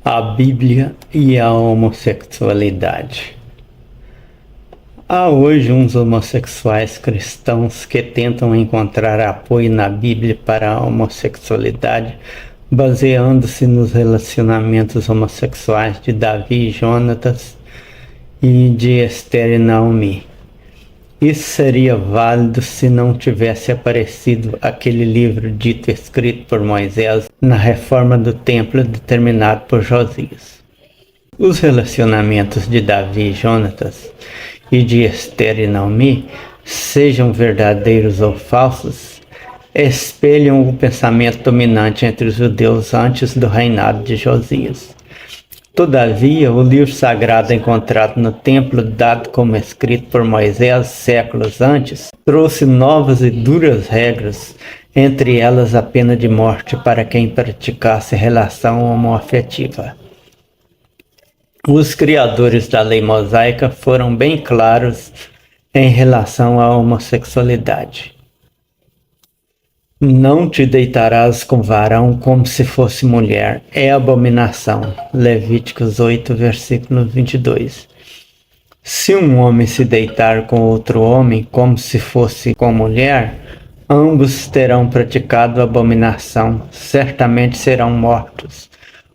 A Bíblia e a homossexualidade. Há hoje uns homossexuais cristãos que tentam encontrar apoio na Bíblia para a homossexualidade, baseando-se nos relacionamentos homossexuais de Davi e Jonatas e de Esther e Naomi. Isso seria válido se não tivesse aparecido aquele livro dito escrito por Moisés na reforma do templo determinado por Josias. Os relacionamentos de Davi e Jonatas e de Esther e Naomi, sejam verdadeiros ou falsos, espelham o pensamento dominante entre os judeus antes do reinado de Josias. Todavia, o livro sagrado encontrado no templo, dado como escrito por Moisés séculos antes, trouxe novas e duras regras, entre elas a pena de morte para quem praticasse relação homoafetiva. Os criadores da lei mosaica foram bem claros em relação à homossexualidade. Não te deitarás com varão como se fosse mulher, é abominação. Levíticos 8, versículo 22. Se um homem se deitar com outro homem como se fosse com mulher, ambos terão praticado abominação, certamente serão mortos.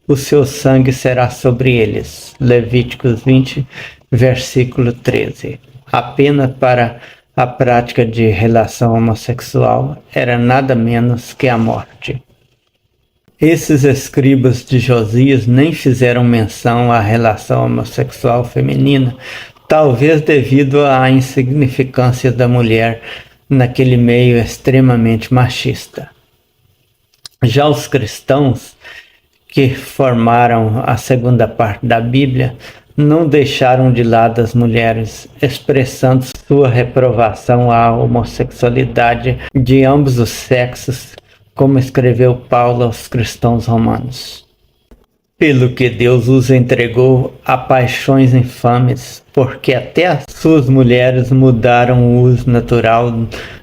O seu sangue será sobre eles. Levíticos 20, versículo 13. A pena para a prática de relação homossexual era nada menos que a morte. Esses escribas de Josias nem fizeram menção à relação homossexual feminina, talvez devido à insignificância da mulher naquele meio extremamente machista. Já os cristãos, que formaram a segunda parte da Bíblia, não deixaram de lado as mulheres, expressando sua reprovação à homossexualidade de ambos os sexos, como escreveu Paulo aos cristãos romanos. Pelo que Deus os entregou a paixões infames, porque até as suas mulheres mudaram o uso natural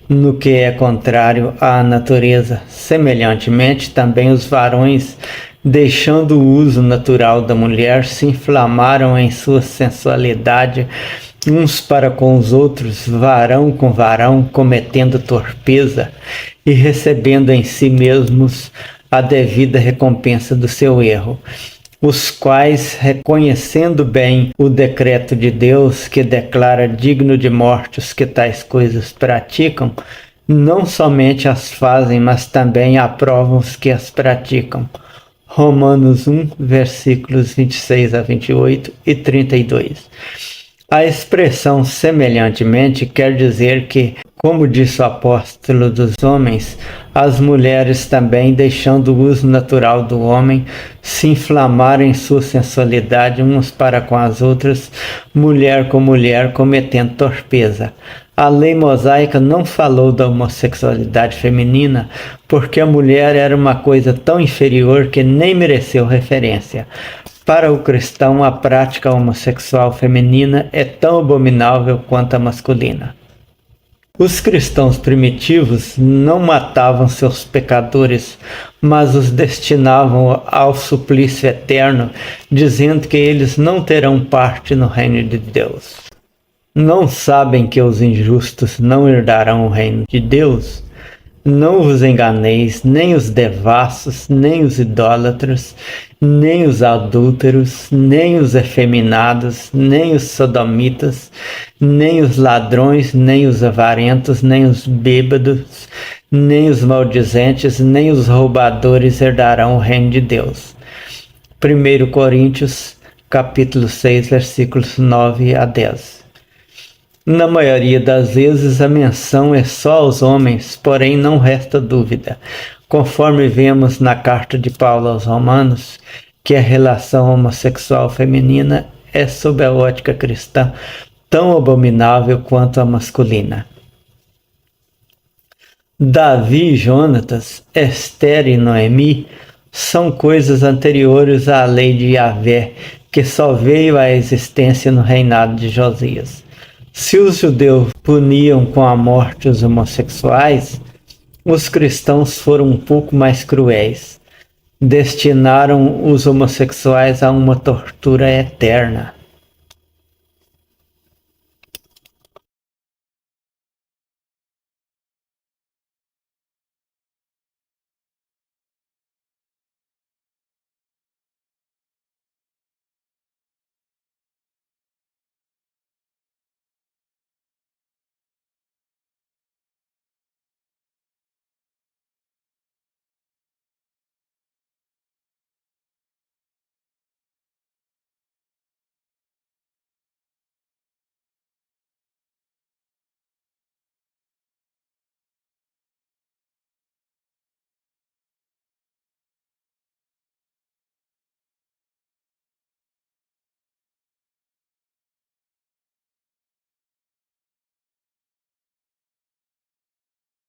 no que é contrário à natureza. Semelhantemente, também os varões, deixando o uso natural da mulher, se inflamaram em sua sensualidade uns para com os outros, varão com varão, cometendo torpeza e recebendo em si mesmos a devida recompensa do seu erro, os quais, reconhecendo bem o decreto de Deus que declara digno de morte os que tais coisas praticam, não somente as fazem, mas também aprovam os que as praticam. Romanos 1, versículos 26 a 28 e 32. A expressão semelhantemente quer dizer que, como disse o apóstolo dos homens, as mulheres também, deixando o uso natural do homem, se inflamaram em sua sensualidade umas para com as outras, mulher com mulher, cometendo torpeza. A lei mosaica não falou da homossexualidade feminina, porque a mulher era uma coisa tão inferior que nem mereceu referência. Para o cristão, a prática homossexual feminina é tão abominável quanto a masculina. Os cristãos primitivos não matavam seus pecadores, mas os destinavam ao suplício eterno, dizendo que eles não terão parte no reino de Deus. Não sabem que os injustos não herdarão o reino de Deus? Não vos enganeis, nem os devassos, nem os idólatras, nem os adúlteros, nem os efeminados, nem os sodomitas, nem os ladrões, nem os avarentos, nem os bêbados, nem os maldizentes, nem os roubadores herdarão o reino de Deus. 1 Coríntios, capítulo 6, versículos 9 a 10. Na maioria das vezes a menção é só aos homens, porém não resta dúvida, conforme vemos na carta de Paulo aos Romanos, que a relação homossexual feminina é, sob a ótica cristã, tão abominável quanto a masculina. Davi e Jonatas, Esther e Noemi são coisas anteriores à lei de Yahvé, que só veio à existência no reinado de Josias. Se os judeus puniam com a morte os homossexuais, os cristãos foram um pouco mais cruéis. destinaram os homossexuais a uma tortura eterna.